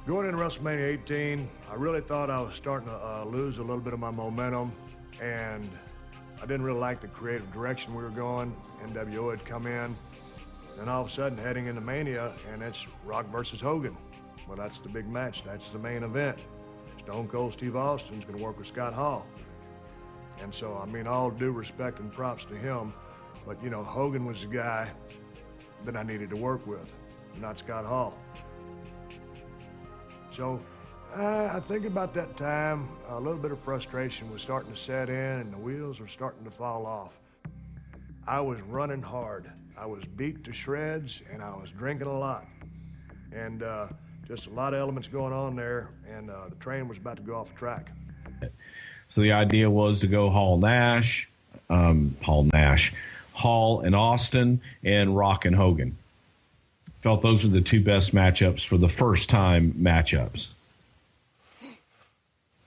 Going into WrestleMania 18, I really thought I was starting to lose a little bit of my momentum, and I didn't really like the creative direction we were going. NWO had come in, and all of a sudden heading into Mania, and it's Rock versus Hogan. Well, that's the big match. That's the main event. Stone Cold Steve Austin's going to work with Scott Hall. And so, I mean, all due respect and props to him, but, you know, Hogan was the guy that I needed to work with, not Scott Hall. So I think about that time, a little bit of frustration was starting to set in and the wheels were starting to fall off. I was running hard. I was beat to shreds and I was drinking a lot. And just a lot of elements going on there, and the train was about to go off the track. So the idea was to go Hall and Austin, and Rock and Hogan. Felt those are the two best matchups for the first time matchups.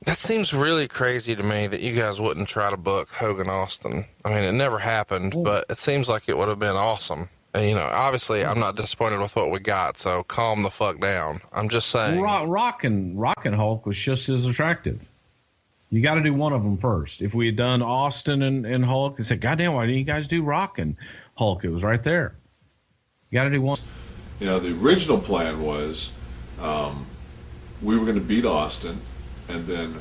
That seems really crazy to me that you guys wouldn't try to book Hogan Austin. I mean, it never happened, but it seems like it would have been awesome. And, you know, obviously I'm not disappointed with what we got, so calm the fuck down. I'm just saying. Rock and Hulk was just as attractive. You got to do one of them first. If we had done Austin and Hulk, they said, goddamn, why didn't you guys do Rock and Hulk? It was right there. You got to do one. You know, the original plan was we were going to beat Austin, and then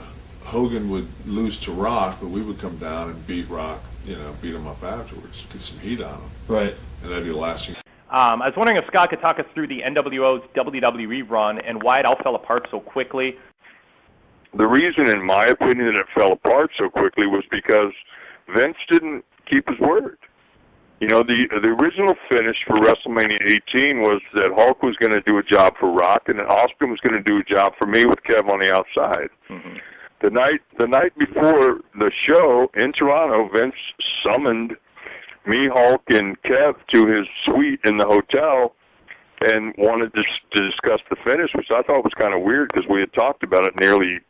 Hogan would lose to Rock, but we would come down and beat Rock, you know, beat him up afterwards, get some heat on him. Right. And that'd be the last thing. I was wondering if Scott could talk us through the NWO's WWE run and why it all fell apart so quickly. The reason, in my opinion, that it fell apart so quickly was because Vince didn't keep his word. You know, the original finish for WrestleMania 18 was that Hulk was going to do a job for Rock, and then Austin was going to do a job for me with Kev on the outside. Mm-hmm. The night before the show in Toronto, Vince summoned me, Hulk, and Kev to his suite in the hotel and wanted to discuss the finish, which I thought was kind of weird because we had talked about it nearly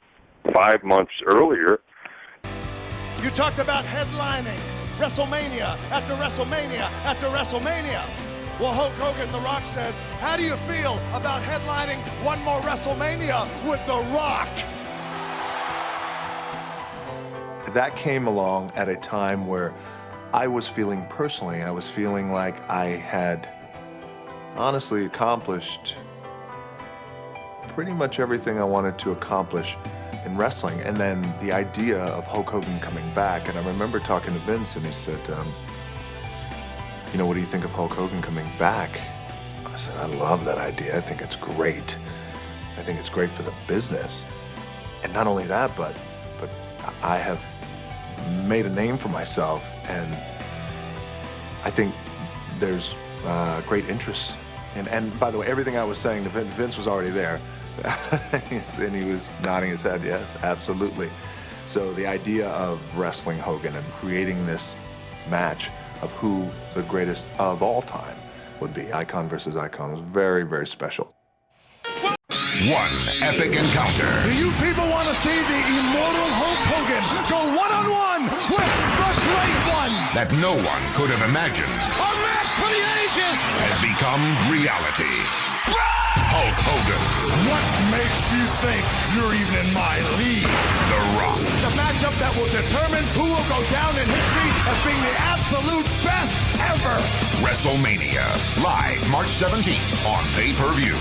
5 months earlier. You talked about headlining WrestleMania after WrestleMania after WrestleMania. Well, Hulk Hogan, The Rock, says, how do you feel about headlining one more WrestleMania with The Rock? That came along at a time where I was feeling like I had honestly accomplished pretty much everything I wanted to accomplish in wrestling. And then the idea of Hulk Hogan coming back, and I remember talking to Vince and he said, you know, what do you think of Hulk Hogan coming back? I said, I love that idea. I think it's great. I think it's great for the business. And not only that, but I have made a name for myself, and I think there's great interest. And by the way, everything I was saying to Vince was already there. And he was nodding his head, yes, absolutely. So the idea of wrestling Hogan and creating this match of who the greatest of all time would be, icon versus icon, was very, very special. One epic encounter. Do you people want to see the immortal Hulk Hogan go one-on-one with the Great One? That no one could have imagined. A match for the ages! Has become reality. Hulk Hogan. What makes you think you're even in my league? The Rock. The matchup that will determine who will go down in history as being the absolute best ever. WrestleMania. Live March 17th on pay-per-view.